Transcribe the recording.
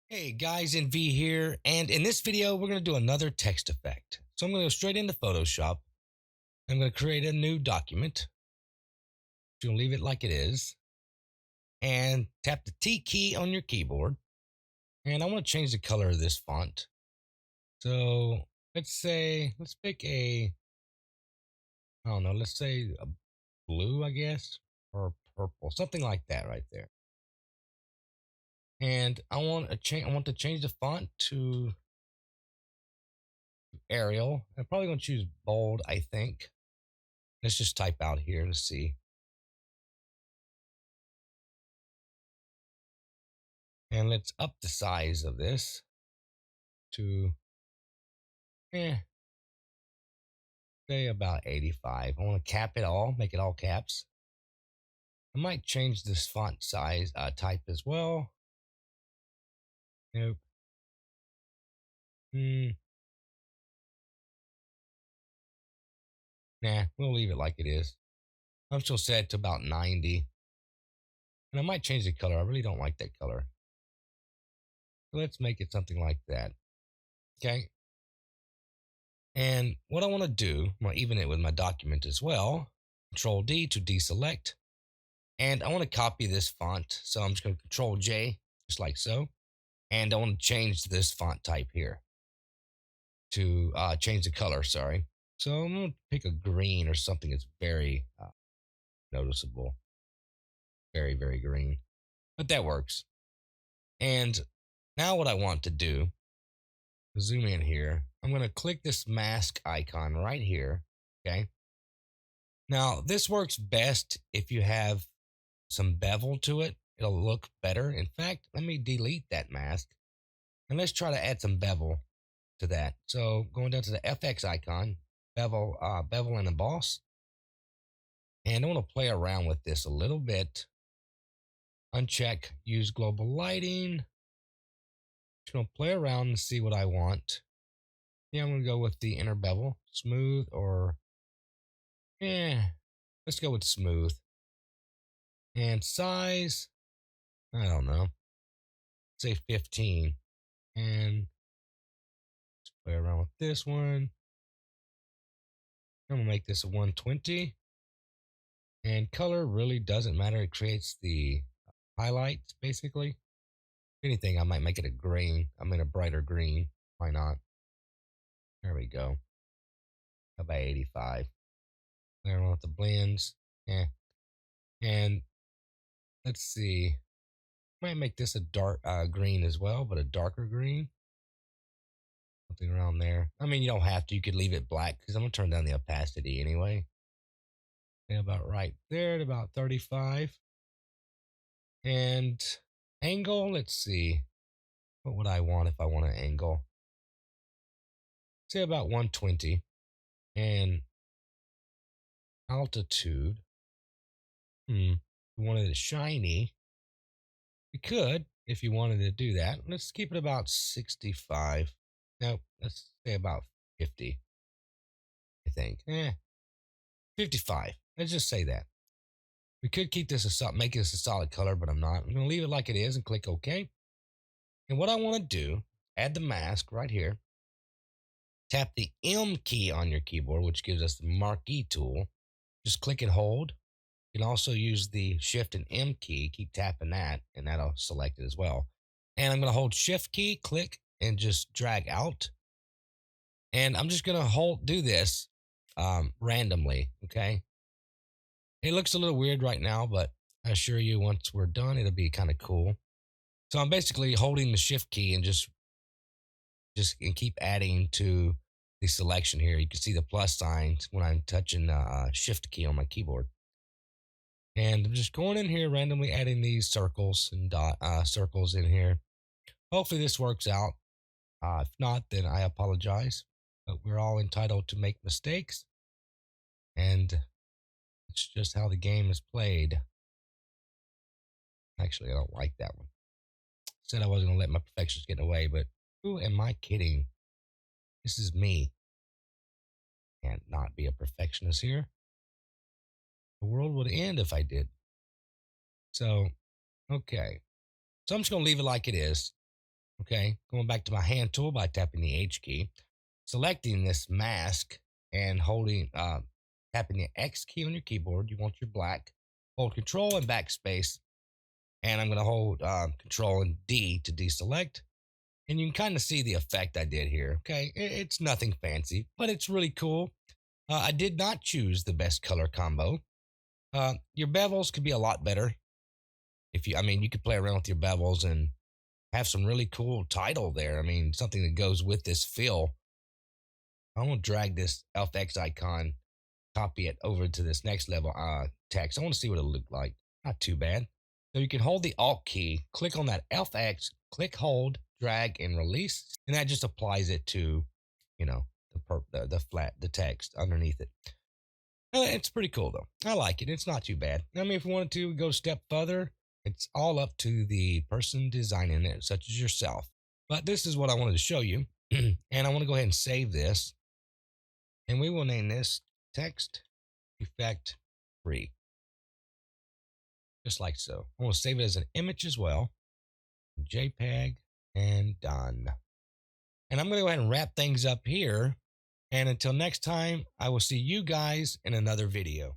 Hey guys, NV here, and in this video we're going to do another text effect. So I'm going to go straight into Photoshop. I'm going to create a new document. You'll leave it like it is, and tap the T key on your keyboard. And I want to change the color of this font. So let's pick I don't know, let's say a blue, I guess, or purple, something like that right there. And I want to change the font to Arial. I'm probably going to choose bold, I think. Let's just type out here and see. And let's up the size of this to, eh, say about 85. I want to cap it all, make it all caps. I might change this font size type as well. Nope. Hmm. Nah, we'll leave it like it is. I'm still set to about 90. And I might change the color. I really don't like that color. So let's make it something like that. Okay. And what I want to do, I'm going to even it with my document as well. Control D to deselect. And I want to copy this font. So I'm just going to Control J, just like so. And I want to change this font type here to change the color, sorry. So I'm going to pick a green or something that's very noticeable. Very, very green. But that works. And now what I want to do, zoom in here. I'm going to click this mask icon right here. Okay. Now this works best if you have some bevel to it. It'll look better. In fact, let me delete that mask and let's try to add some bevel to that. So going down to the FX icon, bevel and emboss. And I want to play around with this a little bit. Uncheck use global lighting. Just gonna play around and see what I want. Yeah, I'm gonna go with the inner bevel, smooth or yeah. Let's go with smooth. And size, I don't know. Say 15. And let's play around with this one. I'm gonna make this a 120. And color really doesn't matter. It creates the highlights basically. If anything, I might make it a green. I'm in a brighter green. Why not? There we go. About 85. There on with the blends. Yeah. And let's see. Might make this a dark green as well, but a darker green. Something around there. I mean, you don't have to. You could leave it black because I'm going to turn down the opacity anyway. Yeah, about right there at about 35. And angle, let's see. What would I want if I want an angle? Say about 120. And altitude. You wanted it shiny. You could if you wanted to do that. Let's keep it about 65. No, let's say about 50. I think. 55. Let's just say that. We could keep this make this a solid color, but I'm not. I'm going to leave it like it is and click OK. And what I want to do, add the mask right here. Tap the M key on your keyboard, which gives us the marquee tool. Just click and hold. You can also use the Shift and M key. Keep tapping that, and that'll select it as well. And I'm going to hold Shift key, click, and just drag out. And I'm just going to do this randomly. Okay. It looks a little weird right now, but I assure you, once we're done, it'll be kind of cool. So I'm basically holding the Shift key and just and keep adding to the selection here. You can see the plus signs when I'm touching the Shift key on my keyboard. And I'm just going in here randomly adding these circles and circles in here. Hopefully this works out. If not, then I apologize. But we're all entitled to make mistakes. And it's just how the game is played. Actually, I don't like that one. Said I wasn't going to let my perfections get away, but who am I kidding? This is me. Can't not be a perfectionist here. The world would end if I did. So, okay. So I'm just going to leave it like it is. Okay, going back to my hand tool by tapping the H key, selecting this mask and holding, tapping the X key on your keyboard. You want your black. Hold Control and Backspace, and I'm going to hold Control and D to deselect. And you can kind of see the effect I did here. Okay, it's nothing fancy, but it's really cool. I did not choose the best color combo. Your bevels could be a lot better. If you, I mean, you could play around with your bevels and have some really cool title there. I mean, something that goes with this fill. I'm gonna drag this FX icon, copy it over to this next level text. I want to see what it'll look like. Not too bad. So you can hold the Alt key, click on that FX, click, hold, drag, and release, and that just applies it to, you know, the flat the text underneath it. It's pretty cool though. I like it. It's not too bad. I mean, if we wanted to go a step further, it's all up to the person designing it, such as yourself. But this is what I wanted to show you. And I want to go ahead and save this. And we will name this text effect free. Just like so. I want to save it as an image as well. JPEG and done. And I'm going to go ahead and wrap things up here. And until next time, I will see you guys in another video.